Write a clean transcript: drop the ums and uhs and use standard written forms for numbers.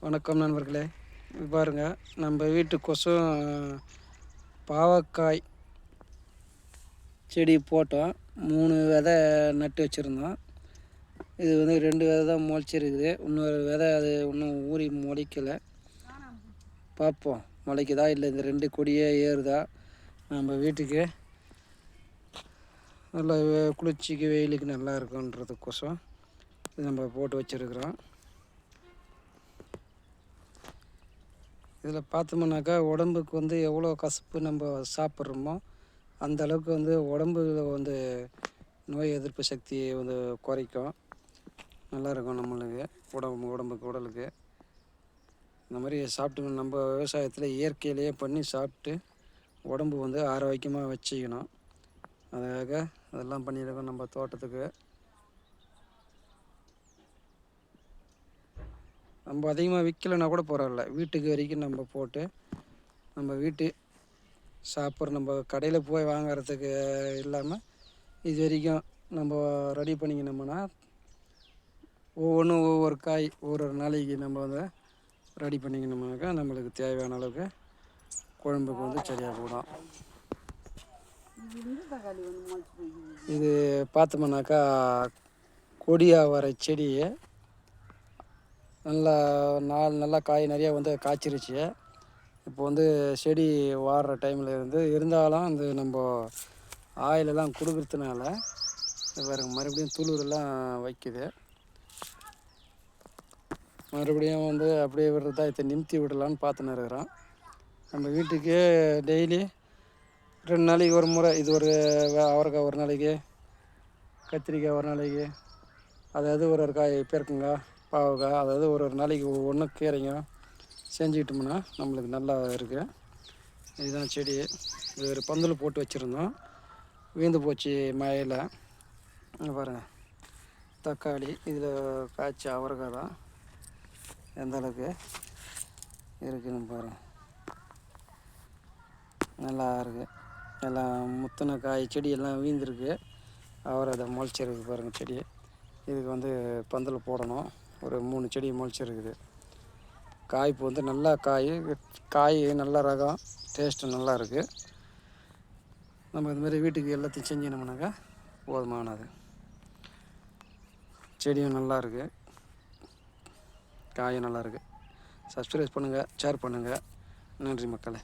வணக்கம் நண்பர்களே. பாருங்க, நம்ம வீட்டு கொசம் பாவக்காய் செடி போட்டோம். 3 விதை நட்டு வச்சுருந்தோம். இது வந்து 2 விதை தான் முளைச்சிருக்குது. இன்னொரு விதை அது இன்னும் ஊறி முளைக்கலை. பார்ப்போம் முளைக்குதா இல்லை இந்த 2 கொடியே ஏறுதா. நம்ம வீட்டுக்கு நல்லா குளிர்ச்சிக்கு வெயிலுக்கு நல்லா இருக்குன்றதுக்கோசம் இது நம்ம போட்டு வச்சுருக்குறோம். இதில் பார்த்தோம்னாக்கா உடம்புக்கு வந்து எவ்வளோ கசப்பு நம்ம சாப்பிட்றோமோ அந்த அளவுக்கு வந்து உடம்புல வந்து நோய் எதிர்ப்பு சக்தியை வந்து குறைக்கும். நல்லாயிருக்கும் நம்மளுக்கு உடலுக்கு. இந்த மாதிரி சாப்பிட்டு நம்ம விவசாயத்தில் இயற்கையிலேயே பண்ணி சாப்பிட்டு உடம்பு வந்து ஆரோக்கியமாக வச்சுக்கணும். அதுக்காக அதெல்லாம் பண்ணியிருக்கோம் நம்ம தோட்டத்துக்கு. நம்ம அதிகமாக விற்கலைன்னா கூட பரவாயில்ல, வீட்டுக்கு வரைக்கும் நம்ம போட்டு நம்ம வீட்டு சாப்பிட்ற, நம்ம கடையில் போய் வாங்கிறதுக்கு இல்லாமல் இது வரைக்கும் நம்ம ரெடி பண்ணிக்கணும்னா ஒவ்வொன்றும் ஒவ்வொரு காய் ஒரு நாளைக்கு நம்ம வந்து ரெடி பண்ணிக்கணும்னாக்கா நம்மளுக்கு தேவையான அளவுக்கு குழம்புக்கு வந்து சரியாக போடும். இது பார்த்தோம்னாக்கா கொடியாவரை செடியை நல்லா காய் நிறையா வந்து காய்ச்சிருச்சு. இப்போ வந்து செடி வாடுற டைமில் இருந்தாலும் அந்த நம்ம ஆயிலெல்லாம் கொடுக்குறதுனால பாருங்க மறுபடியும் துளிரெல்லாம் வைக்குது. மறுபடியும் வந்து அப்படியே விடுறதா இதை நிமித்தி விடலான்னு பார்த்துன்னு இருக்கிறோம். நம்ம வீட்டுக்கு டெய்லி 2 நாளைக்கு ஒரு முறை இது ஒரு அவரைக்காய், ஒரு நாளைக்கு கத்திரிக்காய், ஒரு நாளைக்கு அதாவது ஒரு காய் பெருக்குங்காய், பாவக்காய், அதாவது ஒரு நாளைக்கு ஒவ்வொன்று கீரைங்க செஞ்சுக்கிட்டோம்னா நம்மளுக்கு நல்லா இருக்குது. இதுதான் செடி. இது ஒரு பந்தல் போட்டு வச்சுருந்தோம், வீழ்ந்து போச்சு மழையில். பாருங்கள், தக்காளி இதில் காய்ச்ச அவரைக்காய் தான் எந்த அளவுக்கு இருக்குதுன்னு பாருங்கள். நல்லா இருக்குது. எல்லாம் முத்தின காய் செடி எல்லாம் வீழ்ந்துருக்கு. அவரை அதை முளைச்சிருக்கு பாருங்கள் செடி. இதுக்கு வந்து பந்தல் போடணும். ஒரு 3 செடி முளைச்சிருக்குது. காய்ப்பு வந்து நல்லா காய் நல்ல ரகம், டேஸ்ட்டு நல்லா இருக்குது. நம்ம இதுமாதிரி வீட்டுக்கு எல்லாத்தையும் செஞ்சினோம்னாக்கா போதுமானது. செடியும் நல்லா இருக்குது, காயும் நல்லா இருக்குது. சப்ஸ்கிரைப் பண்ணுங்கள், ஷேர் பண்ணுங்கள். நன்றி மக்களே.